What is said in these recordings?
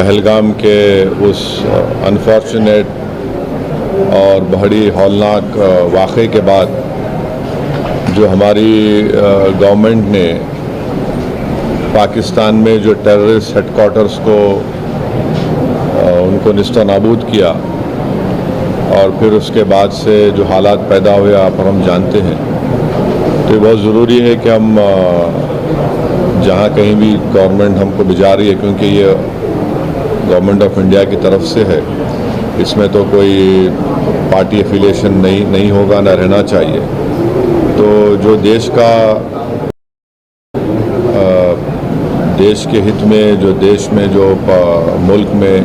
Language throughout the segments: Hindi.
पहलगाम के उस अनफॉर्चुनेट और बड़ी हौलनाक वाक़े के बाद जो हमारी गवर्नमेंट ने पाकिस्तान में जो टेररिस्ट हेडक्वार्टर्स को उनको निस्ता नाबूद किया और फिर उसके बाद से जो हालात पैदा हुए आप हम जानते हैं, तो ये बहुत ज़रूरी है कि हम जहाँ कहीं भी गवर्नमेंट हमको भिजा रही है, क्योंकि ये गवर्नमेंट ऑफ इंडिया की तरफ से है, इसमें तो कोई पार्टी एफिलिएशन नहीं होगा, ना रहना चाहिए। तो जो देश के हित में, जो देश में जो मुल्क में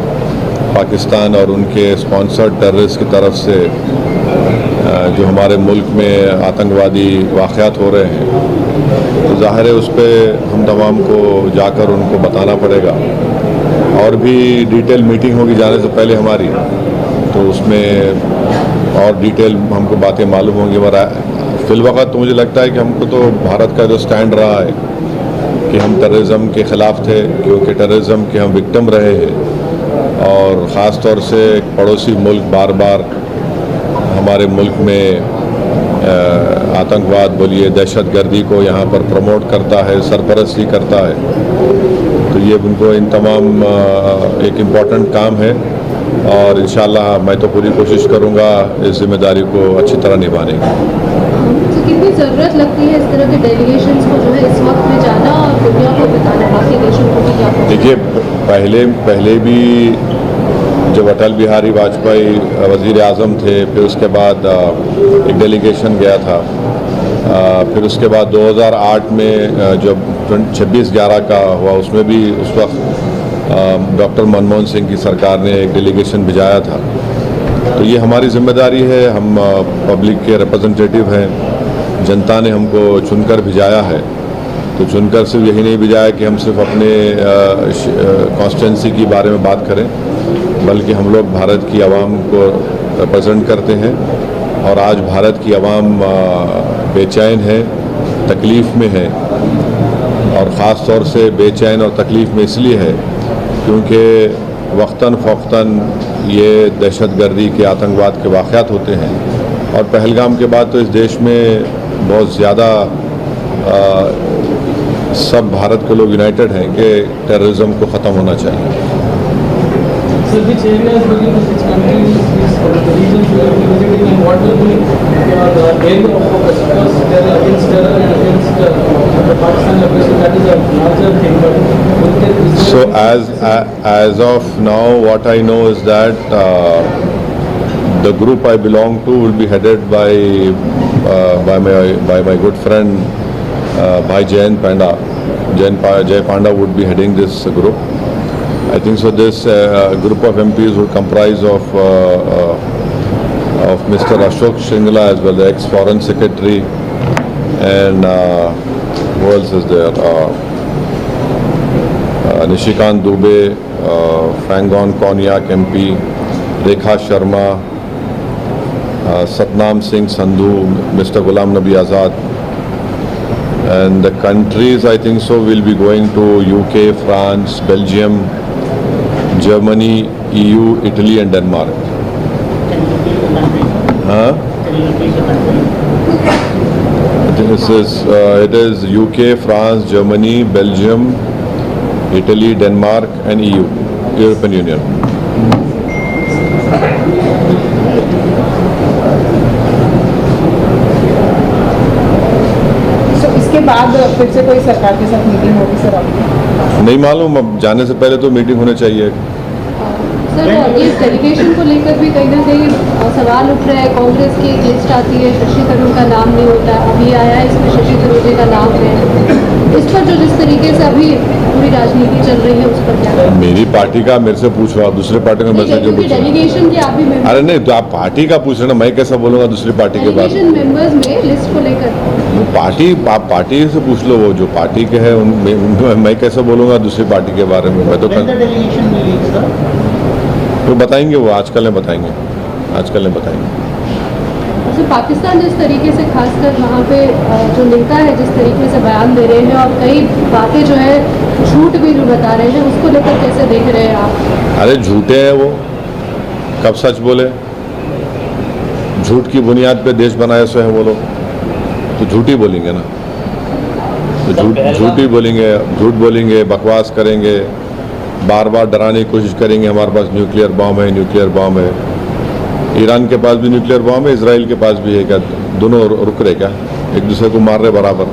पाकिस्तान और उनके स्पॉन्सर्ड टेररिस्ट की तरफ से जो हमारे मुल्क में आतंकवादी वाक़यात हो रहे हैं, तो ज़ाहिर है उस पर हम तमाम को जाकर उनको बताना पड़ेगा। और भी डिटेल मीटिंग होगी जाने से पहले हमारी, तो उसमें और डिटेल हमको बातें मालूम होंगी। फ़िलवक़्त तो मुझे लगता है कि हमको तो भारत का जो स्टैंड रहा है कि हम टेररिज्म के ख़िलाफ़ थे, क्योंकि टेररिज्म के हम विक्टिम रहे हैं और ख़ास तौर से पड़ोसी मुल्क बार बार हमारे मुल्क में आतंकवाद बोलिए, दहशतगर्दी को यहाँ पर प्रमोट करता है, सरपरस्ती करता है। तो ये उनको इन तमाम एक इम्पॉर्टेंट काम है और इंशाअल्लाह मैं तो पूरी कोशिश करूँगा इस जिम्मेदारी को अच्छी तरह निभाने की। कितनी ज़रूरत लगती है इस तरह के डेलीगेशंस को जो है इस वक्त में जाना और दुनिया को बताना, बाकी देशों को भी क्या? देखिए, पहले भी जब अटल बिहारी वाजपेयी वज़ीर आज़म थे, फिर उसके बाद एक डेलीगेशन गया था, फिर उसके बाद 2008 में जब 26/11 का हुआ, उसमें भी उस वक्त डॉक्टर मनमोहन सिंह की सरकार ने एक डेलीगेशन भिजाया था। तो ये हमारी जिम्मेदारी है, हम पब्लिक के रिप्रेजेंटेटिव हैं, जनता ने हमको चुनकर भिजाया है, तो चुनकर सिर्फ यही नहीं भिजाया कि हम सिर्फ अपने कॉन्स्टिट्यूंसी के बारे में बात करें, बल्कि हम लोग भारत की आवाम को रिप्रेजेंट करते हैं। और आज भारत की आवाम बेचैन है, तकलीफ़ में है, और ख़ास तौर से बेचैन और तकलीफ़ में इसलिए है क्योंकि वक्तन फ़ौक़तन ये दहशतगर्दी के आतंकवाद के वाक़यात होते हैं। और पहलगाम के बाद तो इस देश में बहुत ज़्यादा सब भारत के लोग यूनाइटेड हैं कि टेररिज्म को ख़त्म होना चाहिए। So as of now, what I know is that the group I belong to will be headed by my good friend Bhai Jayant Panda. Jay Panda would be heading this group. I think so. This group of MPs would comprise of Mr. Ashok Shingla as well, the ex-foreign secretary, and who else is there? Nishikant Dubey, Fangon Konyak MP, Rekha Sharma, Satnam Singh Sandhu, Mr. Ghulam Nabi Azad, and the countries I think so will be going to UK, France, Belgium, Germany, EU, Italy and Denmark. It is UK, France, Germany, Belgium, Italy, Denmark and EU, European Union. So इसके बाद फिर से कोई सरकार के साथ मीटिंग होगी सर आपकी? नहीं मालूम, अब जाने से पहले तो मीटिंग होनी चाहिए। सर, इस डेलीगेशन को लेकर भी कहीं ना कहीं सवाल उठ रहा है। कांग्रेस की एक लिस्ट आती है, शशि थरूर का नाम नहीं होता, अभी आया है इसमें शशि थरूर का नाम है। इस पर जो जिस तरीके से अभी पूरी राजनीति चल रही है उस पर क्या? मेरी पार्टी का मेरे से पूछो, आप दूसरे पार्टी का मेरे से क्यों पूछ रहे? डेलीगेशन की आप भी मेंबर? अरे नहीं, तो आप पार्टी का पूछ रहे ना, मैं कैसा बोलूँगा दूसरी पार्टी के बारे में? मेंबर्स में लिस्ट को लेकर आप पार्टी से पूछ लो, वो जो पार्टी के है मैं कैसे बोलूँगा दूसरी पार्टी के बारे में? मैं तो वो बताएंगे, वो आजकल में बताएंगे। सर पाकिस्तान जिस तरीके से खासकर वहाँ पे जो नेता है जिस तरीके से बयान दे रहे हैं और कई बातें जो है झूठ भी बता रहे हैं, उसको लेकर कैसे देख रहे हैं आप? अरे झूठे हैं वो, कब सच बोले? झूठ की बुनियाद पे देश बनाए सो हैं वो लोग, तो झूठ ही बोलेंगे ना, तो झूठ ही बोलेंगे, झूठ बोलेंगे, बकवास करेंगे, बार बार डराने की कोशिश करेंगे हमारे पास न्यूक्लियर बॉम्ब है, न्यूक्लियर बॉम्ब है। ईरान के पास भी न्यूक्लियर बॉम्ब है, इजराइल के पास भी है, क्या दोनों रुक रहे क्या? एक दूसरे को मार रहे बराबर।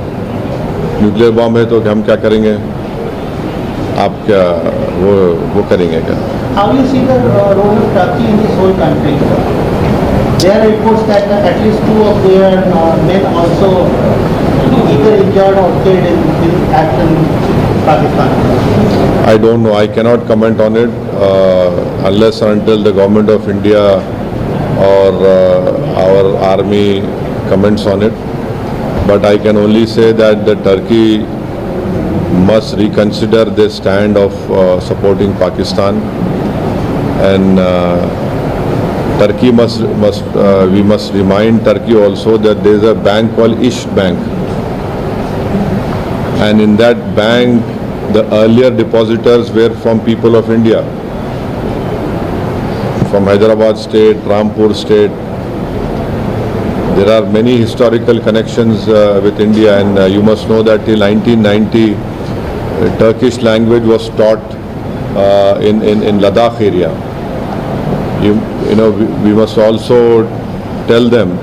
न्यूक्लियर बॉम्ब है तो हम क्या करेंगे? आप क्या वो करेंगे क्या? How you see the role of Turkey in this whole country? There are reports that at least 2 of their men also either injured or killed in action in Pakistan. I don't know. I cannot comment on it unless and until the government of India or our army comments on it. But I can only say that the Turkey must reconsider their stand of supporting Pakistan, and Turkey we must remind Turkey also that there is a bank called Ish Bank, and in that bank the earlier depositors were from people of India, from Hyderabad state, Rampur state. There are many historical connections with India, and you must know that till 1990 Turkish language was taught in Ladakh area. You know, we must also tell them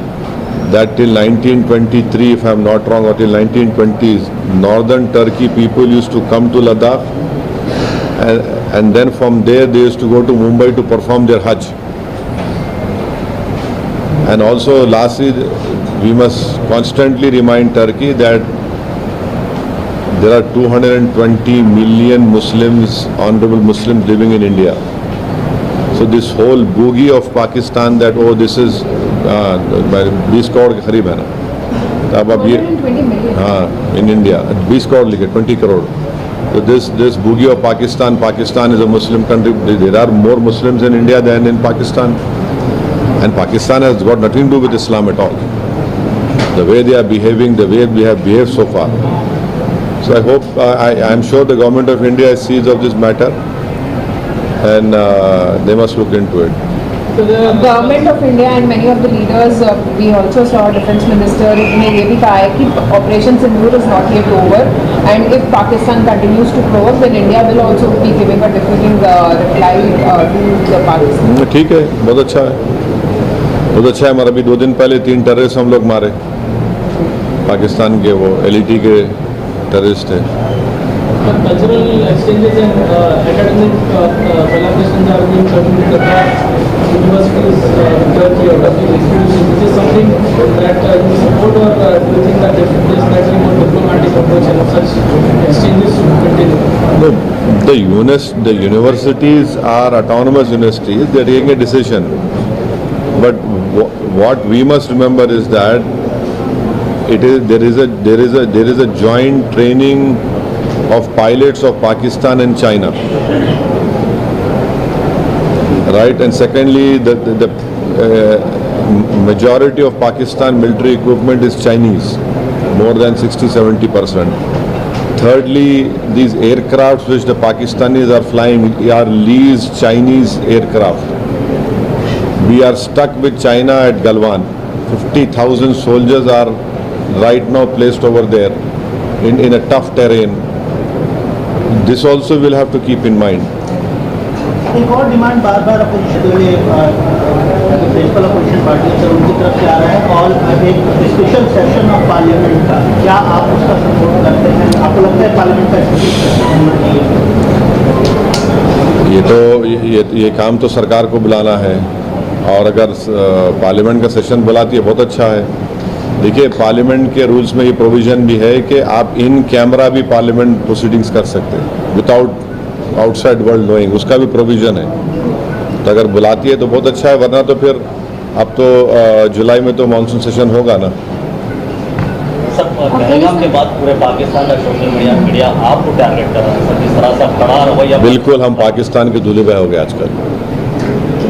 that till 1923, if I am not wrong, or till 1920s, northern Turkey people used to come to Ladakh, and then from there they used to go to Mumbai to perform their Hajj. And also lastly, we must constantly remind Turkey that there are 220 million Muslims, honorable Muslims living in India. So this whole boogie of Pakistan that this is 20 crore के करीब है ना, तो अब ये 120 million. हाँ in India 20 करोड़ लिखे 20 crore. So this boogie of Pakistan is a Muslim country. There are more Muslims in India than in Pakistan, and Pakistan has got nothing to do with Islam at all. The way they are behaving, the way we have behaved so far. So I hope, I am sure the government of India sees of this matter, and they must look into it. So the government of India and many of the leaders, we also saw Defence Minister ने ये भी कहा है कि Operation Sindoor is not yet over, and if Pakistan continues to provoke, then India will also be giving a defeating reply to the Pakistan. ठीक है, बहुत अच्छा है, बहुत अच्छा है. हमारा अभी 2 दिन पहले 3 टेररिस्ट हम लोग मारे, पाकिस्तान के वो LET के टेररिस्ट थे. Cultural exchanges and academic collaborations are being continued across universities in Turkey or Turkish institutions. Is this something that you support, or do you think that there is slightly more diplomatic approach and such exchanges should continue? No, the universities are autonomous universities. They are taking a decision. But what we must remember is that there is a joint training of pilots of Pakistan and China, right? And secondly, the majority of Pakistan military equipment is Chinese, more than 60-70%. Thirdly, these aircrafts which the Pakistanis are flying are leased Chinese aircraft. We are stuck with China at Galwan. 50,000 soldiers are right now placed over there in a tough terrain. This also we'll have to keep in mind. एक और डिमांड बार बार अपोजिशन प्रिंसिपल अपोजिशन पार्टी से उनकी तरफ से आ रहा है, और एक स्पेशल सेशन ऑफ पार्लियामेंट का, क्या आप उसका सपोर्ट करते हैं? आपको लगता है पार्लियामेंट का स्पेशल सेशन होना चाहिए? ये काम तो सरकार को बुलाना है, और अगर पार्लियामेंट का सेशन बुलाती है बहुत अच्छा है. देखिए, पार्लियामेंट के रूल्स में ये प्रोविज़न भी है कि आप इन कैमरा भी पार्लियामेंट प्रोसीडिंग्स कर सकते हैं विदाउट आउटसाइड वर्ल्ड नोइंग, उसका भी प्रोविज़न है. तो अगर बुलाती है तो बहुत अच्छा है, वरना तो फिर अब तो जुलाई में तो मानसून सेशन होगा ना. सर, पहलगाम के बाद पूरे पाकिस्तान का सोशल मीडिया आपको टारगेट कर रहा है सर, जिस तरह से बड़ा रवैया. बिल्कुल, हम पाकिस्तान के दूल्हे भाई हो गए आजकल.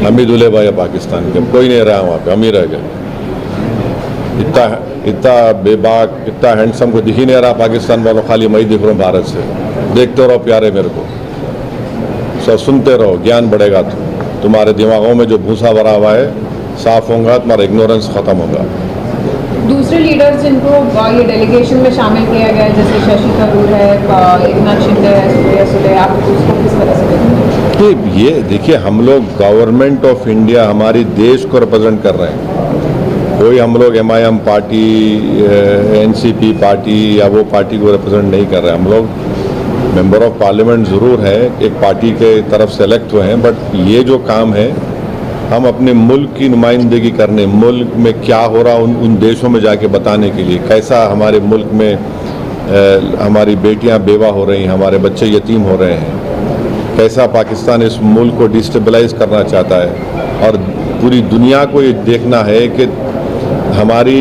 हम ही दूल्हे भाई है पाकिस्तान के, कोई नहीं रहा वहाँ पे, हम ही रह गए. इतना बेबाक, इतना हैंडसम को दिख ही नहीं रहा पाकिस्तान वालों, खाली मैं ही दिख रहा हूँ भारत से। देखते रहो प्यारे मेरे को, सब सुनते रहो, ज्ञान बढ़ेगा। तुम्हारे दिमागों में जो भूसा भरा हुआ है साफ होगा, तुम्हारा इग्नोरेंस खत्म होगा। दूसरे लीडर्स जिनको ये डेलीगेशन में शामिल किया गया है, जैसे शशि थरूर है, एकनाथ शिंदे है, सुप्रिया सुले, आप उसको किस तरह से देखते हैं? ये देखिए, हम लोग गवर्नमेंट ऑफ इंडिया, हमारी देश को रिप्रेजेंट कर रहे हैं। कोई हम लोग MIM पार्टी, NCP पार्टी या वो पार्टी को रिप्रेजेंट नहीं कर रहे। हम लोग मेंबर ऑफ पार्लियामेंट ज़रूर है, एक पार्टी के तरफ से इलेक्ट हुए हैं, बट ये जो काम है हम अपने मुल्क की नुमाइंदगी करने, मुल्क में क्या हो रहा उन देशों में जाके बताने के लिए, कैसा हमारे मुल्क में हमारी बेटियां बेवा हो रही हैं, हमारे बच्चे यतीम हो रहे हैं, कैसा पाकिस्तान इस मुल्क को डिस्टेबलाइज करना चाहता है। और पूरी दुनिया को ये देखना है कि हमारी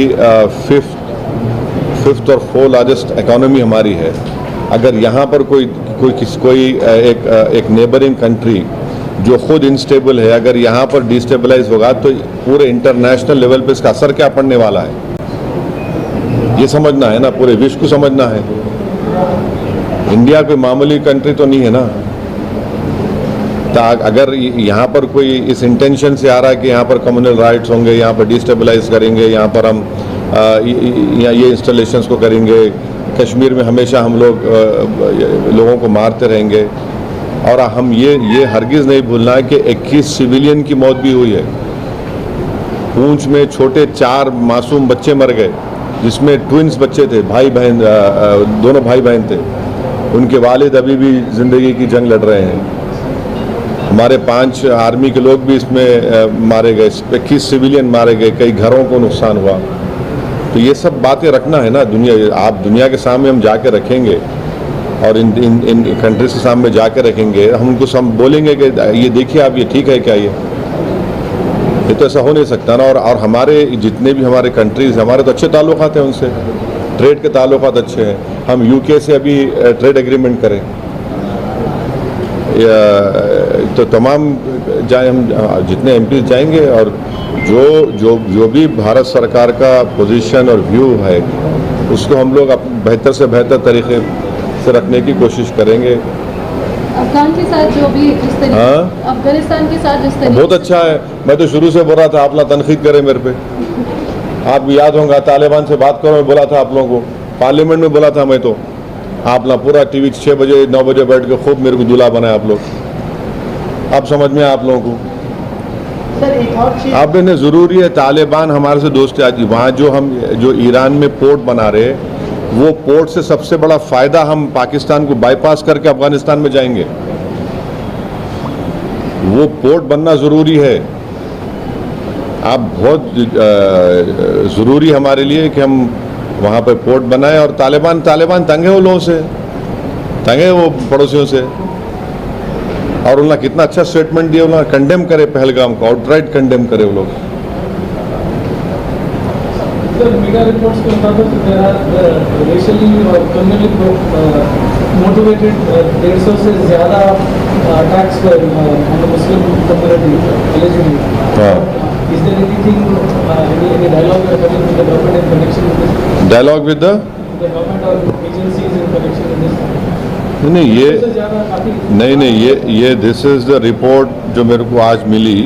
फिफ्थ और 4th लार्जेस्ट इकोनॉमी हमारी है। अगर यहाँ पर कोई एक नेबरिंग कंट्री जो खुद इंस्टेबल है, अगर यहाँ पर डिस्टेबलाइज होगा तो पूरे इंटरनेशनल लेवल पे इसका असर क्या पड़ने वाला है, ये समझना है ना, पूरे विश्व को समझना है। इंडिया कोई मामूली कंट्री तो नहीं है ना। अगर यहाँ पर कोई इस इंटेंशन से आ रहा है कि यहाँ पर कम्युनल राइट्स होंगे, यहाँ पर डिस्टेबलाइज करेंगे, यहाँ पर हम ये इंस्टॉलेशंस को करेंगे, कश्मीर में हमेशा हम लोगों को मारते रहेंगे। और हम ये हरगिज़ नहीं भूलना है कि 21 सिविलियन की मौत भी हुई है। पूंछ में छोटे 4 मासूम बच्चे मर गए, जिसमें ट्विंस बच्चे थे, भाई बहन, दोनों भाई बहन थे। उनके वालिद अभी भी ज़िंदगी की जंग लड़ रहे हैं। हमारे 5 आर्मी के लोग भी इसमें मारे गए, 21 सिविलियन मारे गए, कई घरों को नुकसान हुआ। तो ये सब बातें रखना है ना, आप दुनिया के सामने हम जाके रखेंगे और इन कंट्रीज के सामने जाके रखेंगे। हम उनको बोलेंगे कि ये देखिए आप, ये ठीक है क्या, ये तो ऐसा हो नहीं सकता ना। और हमारे जितने भी हमारे कंट्रीज, हमारे तो अच्छे ताल्लुकात हैं उनसे, ट्रेड के ताल्लुकात अच्छे हैं। हम UK से अभी ट्रेड एग्रीमेंट करें तो तमाम हम जितने MPs जाएंगे, और जो भी भारत सरकार का पोजीशन और व्यू है उसको हम लोग बेहतर से बेहतर तरीके से रखने की कोशिश करेंगे। अफगान के साथ जो भी जिस तरीके, अफगानिस्तान के साथ जिस तरीके, बहुत अच्छा है। मैं तो शुरू से बोल रहा था आप ना तनकीद करें मेरे पे। आपको याद होगा तालिबान से बात करो, मैं बोला था आप लोगों को, पार्लियामेंट में बोला था मैं तो, आप ना पूरा TV 6 बजे 9 बजे बैठ के खूब मेरे को दूल्हा बनाए आप लोग। आप समझ में आप लोगों को सर एक और चीज, आप ने ज़रूरी है, तालिबान हमारे से दोस्ती आज वहाँ जो ईरान में पोर्ट बना रहे, वो पोर्ट से सबसे बड़ा फ़ायदा हम पाकिस्तान को बाईपास करके अफगानिस्तान में जाएंगे। वो पोर्ट बनना ज़रूरी है। आप बहुत ज़रूरी हमारे लिए कि हम वहाँ पर पोर्ट बनाएं। और तालिबान तंग है वो लोगों से, तंग है वो पड़ोसियों से। और उन्होंने कितना अच्छा स्टेटमेंट दिया, उन्होंने कंडेम करे पहलगाम को, आउटराइट कंडेम करे वो लोग। Sir, media reports के मुताबिक there are racially और communally motivated 150 से ज़्यादा attacks on the Muslim community allegedly. Is there anything, any dialogue or having with the government in connection with this? Dialogue with the government or agencies in connection with this? नहीं ये दिस इज़ द रिपोर्ट जो मेरे को आज मिली।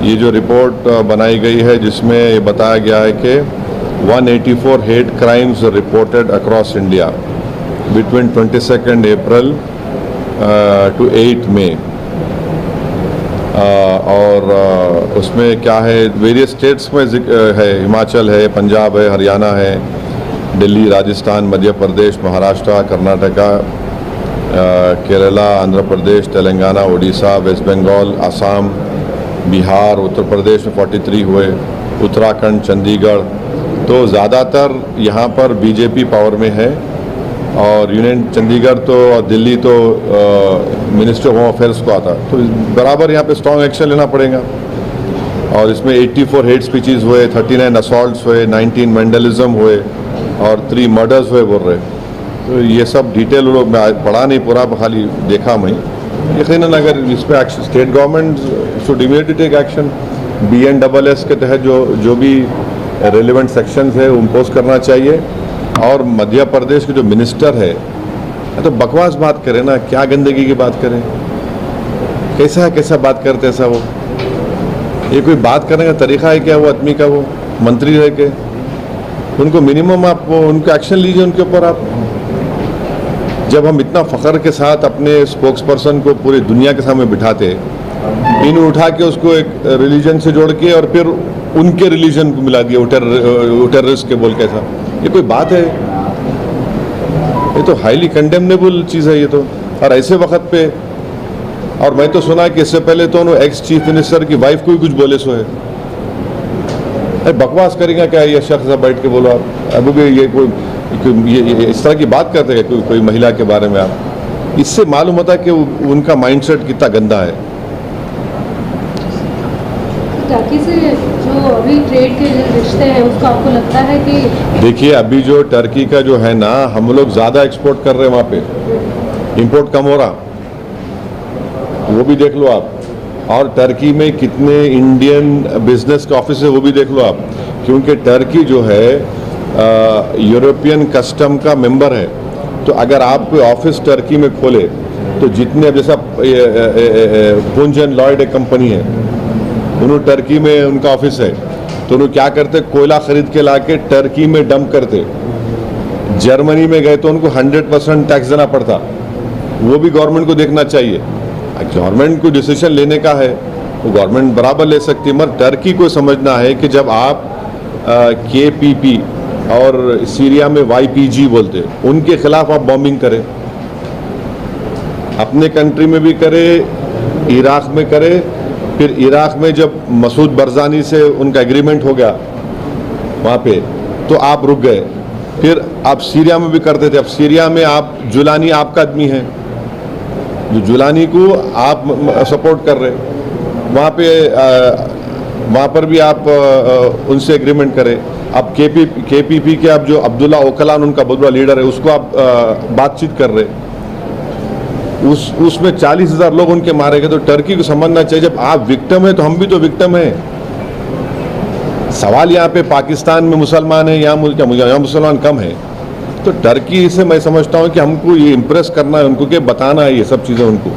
ये जो रिपोर्ट बनाई गई है जिसमें ये बताया गया है कि 184 hate crimes reported across India between 22 April to 8 May. और उसमें क्या है, वेरियस स्टेट्स में है, हिमाचल है, पंजाब है, हरियाणा है, दिल्ली, राजस्थान, मध्य प्रदेश, महाराष्ट्र, कर्नाटका, केरला, आंध्र प्रदेश, तेलंगाना, उड़ीसा, वेस्ट बंगाल, असम, बिहार, उत्तर प्रदेश में 43 हुए, उत्तराखंड, चंडीगढ़। तो ज़्यादातर यहाँ पर बीजेपी पावर में है। और यूनियन चंडीगढ़ तो और दिल्ली तो मिनिस्ट्री ऑफ होम अफेयर्स को आता, तो बराबर यहाँ पे स्ट्रॉन्ग एक्शन लेना पड़ेगा। और इसमें 84 हेट स्पीचेस हुए, 39 असॉल्ट्स हुए, 19 वेंडलिज्म हुए और 3 मर्डर्स हुए बोल रहे। तो ये सब डिटेल लोग मैं पढ़ा नहीं पूरा, खाली देखा मैं। यकीनन अगर इस पर action, state government should immediately take action. BNSS के तहत जो भी रेलिवेंट सेक्शंस है इम्पोज करना चाहिए। और मध्य प्रदेश के जो मिनिस्टर है तो बकवास बात करें ना, क्या गंदगी की बात करें, कैसा बात करते हैं सब वो, ये कोई बात करने का तरीका है क्या वो आदमी का, वो मंत्री रह के उनको मिनिमम आप वो उनको एक्शन लीजिए उनके ऊपर आप। जब हम इतना फ़ख्र के साथ अपने स्पोक्स पर्सन को पूरी दुनिया के सामने बिठाते, इन उठा के उसको एक रिलीजन से जोड़ के और फिर उनके रिलीजन को मिला दिया टेररिस्ट के बोल के, ऐसा ये कोई बात है? ये तो हाईली कंडेमनेबल चीज़ है ये तो। और ऐसे वक्त पे, और मैं तो सुना कि इससे पहले तो उन्होंने एक्स चीफ मिनिस्टर की वाइफ को ही कुछ बोले सो है। अरे बकवास करेंगे क्या ये शख्स, बैठ के बोलो आप अब भी ये कोई ये इस तरह की बात करते हैं कोई महिला के बारे में आप, इससे मालूम होता है कि उनका माइंडसेट कितना गंदा है। टर्की से जो अभी ट्रेड के रिश्ते हैं उसको आपको लगता है कि देखिए अभी जो टर्की का जो है ना, हम लोग ज़्यादा एक्सपोर्ट कर रहे हैं वहाँ पे, इंपोर्ट कम हो रहा, वो भी देख लो आप। और टर्की में कितने इंडियन बिजनेस के ऑफिस है वो भी देख लो आप, क्योंकि टर्की जो है यूरोपियन कस्टम का मेंबर है। तो अगर आप कोई ऑफिस टर्की में खोले तो जितने, जैसा पुंज एंड लॉयड एक कंपनी है, उन्होंने टर्की में उनका ऑफिस है, तो उन्होंने क्या करते, कोयला खरीद के ला के टर्की में डंप करते। जर्मनी में गए तो उनको 100% टैक्स देना पड़ता, वो भी गवर्नमेंट को देखना चाहिए। गवर्नमेंट को डिसीजन लेने का है, वो गवर्नमेंट बराबर ले सकती है, मगर टर्की को समझना है कि जब आप KPP और सीरिया में YPG बोलते, उनके खिलाफ आप बॉम्बिंग करें, अपने कंट्री में भी करें, इराक में करें, फिर इराक में जब मसूद बरजानी से उनका एग्रीमेंट हो गया वहाँ पे, तो आप रुक गए, फिर आप सीरिया में भी करते थे। अब सीरिया में आप जुलानी आपका आदमी है, जो जुलानी को आप सपोर्ट कर रहे, वहाँ पर भी आप उनसे एग्रीमेंट करें। अब KPP के आप जो अब्दुल्ला ओकलान उनका बहुत बड़ा लीडर है, उसको आप बातचीत कर रहे, उसमें 40,000 लोग उनके मारे गए। तो टर्की को समझना चाहिए, जब आप विक्टिम है तो हम भी तो विक्टिम है। सवाल यहाँ पे पाकिस्तान में मुसलमान है, यहाँ मुसलमान कम है, तो टर्की से मैं समझता हूँ कि हमको ये इम्प्रेस करना है उनको, कि बताना है ये सब चीज़ें उनको।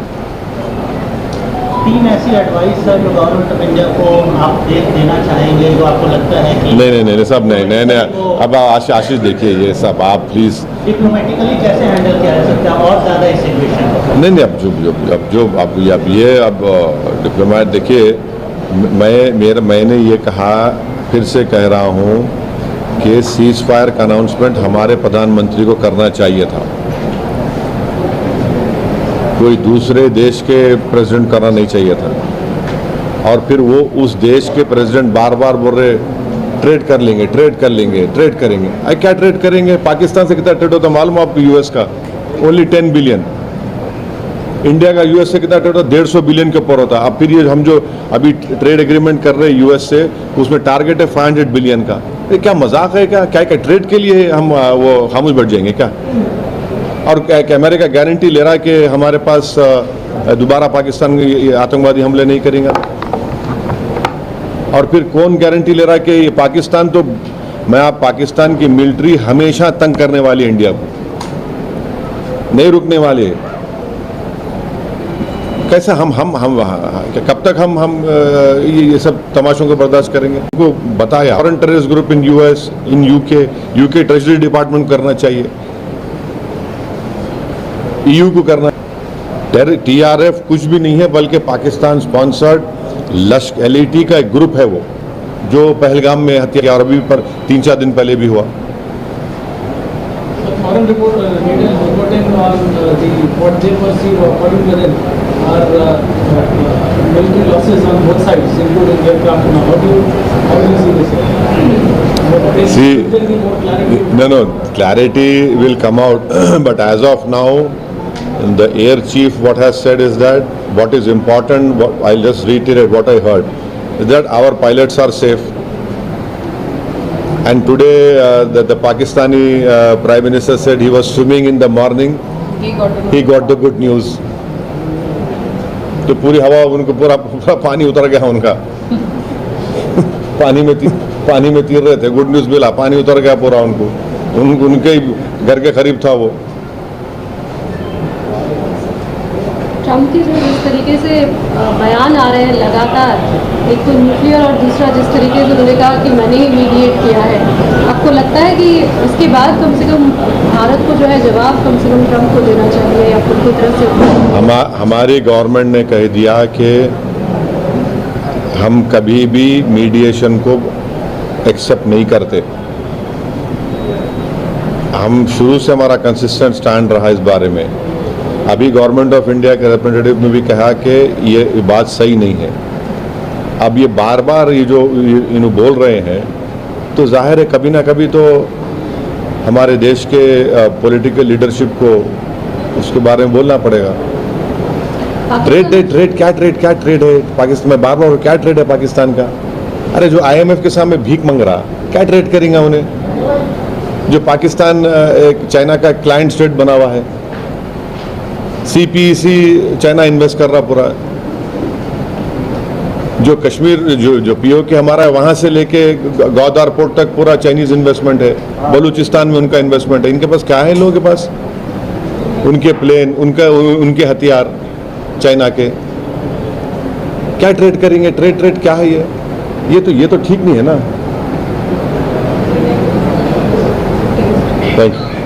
3 ऐसी एडवाइस सर जो गवर्नमेंट ऑफ इंडिया को आप देना चाहेंगे, जो आपको लगता है कि नहीं सब नहीं। अब आशीष देखिए, ये सब आप प्लीज़ डिप्लोमेटिकली कैसे हैंडल किया जा सकता है और ज़्यादा इस सिचुएशन को? नहीं अब डिप्लोमेट देखिए, मैंने ये कहा, फिर से कह रहा हूँ कि सीज फायर का अनाउंसमेंट हमारे प्रधानमंत्री को करना चाहिए था, कोई दूसरे देश के प्रेसिडेंट करना नहीं चाहिए था। और फिर वो उस देश के प्रेसिडेंट बार बार बोल रहे ट्रेड करेंगे। क्या ट्रेड करेंगे? पाकिस्तान से कितना ट्रेड होता मालूम आपको? US का ओनली 10 बिलियन, इंडिया का US से कितना ट्रेड होता? 150 बिलियन के ऊपर होता। अब फिर ये हम जो अभी ट्रेड एग्रीमेंट कर रहे हैं US से, उसमें टारगेट है 500 बिलियन का। ये क्या मजाक है क्या ट्रेड के लिए हम वो खामोश बैठ जाएंगे क्या? और अमेरिका गारंटी ले रहा है कि हमारे पास दोबारा पाकिस्तान आतंकवादी हमले नहीं करेंगे। और फिर कौन गारंटी ले रहा है कि ये पाकिस्तान, तो पाकिस्तान की मिलिट्री हमेशा तंग करने वाली है इंडिया को, नहीं रुकने वाले। कैसे हम कब तक हम ये सब तमाशों को बर्दाश्त करेंगे? उनको बताया foreign terrorist group in US, in UK treasury department करना चाहिए, EU को करना। TRF कुछ भी नहीं है, बल्कि पाकिस्तान स्पॉन्सर्ड LAT का एक ग्रुप है, वो जो पहलगाम में हत्या किया, और अभी पर 3-4 दिन पहले भी हुआ। Foreign reporting on what they perceive according to them are military losses on both sides, including aircraft. Now, how do you see this? No, clarity will come out, but as of now, the air chief what has said is that what is important, I'll just reiterate what I heard, is that our pilots are safe. And today the Pakistani Prime Minister said he was swimming in the morning, he got the good news. तो पूरी हवा उनको पूरा पानी उतर गया उनका पानी में थी। पानी में तीर रहे थे, गुड न्यूज़ मिला, पानी उतर गया पूरा उनको, उनके ही घर के करीब था वो। ट्रम्प की जो जिस तरीके से बयान आ रहे हैं लगातार, एक तो न्यूक्लियर और दूसरा जिस तरीके से उन्होंने कहा कि मैंने ही मीडिएट किया है, आपको लगता है कि उसके बाद कम से कम भारत को जो है जवाब कम से कम ट्रम्प को देना चाहिए या खुद की तरफ से? हमारी गवर्नमेंट ने कह दिया कि हम कभी भी मीडिएशन को एक्सेप्ट नहीं करते। हम शुरू से हमारा कंसिस्टेंट स्टैंड रहा इस बारे में। अभी गवर्नमेंट ऑफ इंडिया के रिप्रेजेंटेटिव ने भी कहा कि ये बात सही नहीं है। अब ये बार बार ये जो इन्हों बोल रहे हैं, तो जाहिर है कभी ना कभी तो हमारे देश के पॉलिटिकल लीडरशिप को उसके बारे में बोलना पड़ेगा। ट्रेड क्या ट्रेड है पाकिस्तान में? बार बार क्या ट्रेड है पाकिस्तान का? अरे जो IMF के सामने भीख मांग रहा, क्या ट्रेड करेंगे उन्हें? जो पाकिस्तान एक चाइना का क्लाइंट स्टेट बना हुआ है, CPEC चाइना इन्वेस्ट कर रहा पूरा। जो कश्मीर जो POK हमारा है, वहां से लेके गौदार पोर्ट तक पूरा चाइनीज इन्वेस्टमेंट है। बलूचिस्तान में उनका इन्वेस्टमेंट है। इनके पास क्या है? इन लोगों के पास उनके प्लेन, उनके हथियार चाइना के। क्या ट्रेड करेंगे? ट्रेड क्या है ये तो ठीक नहीं है ना। Thank you.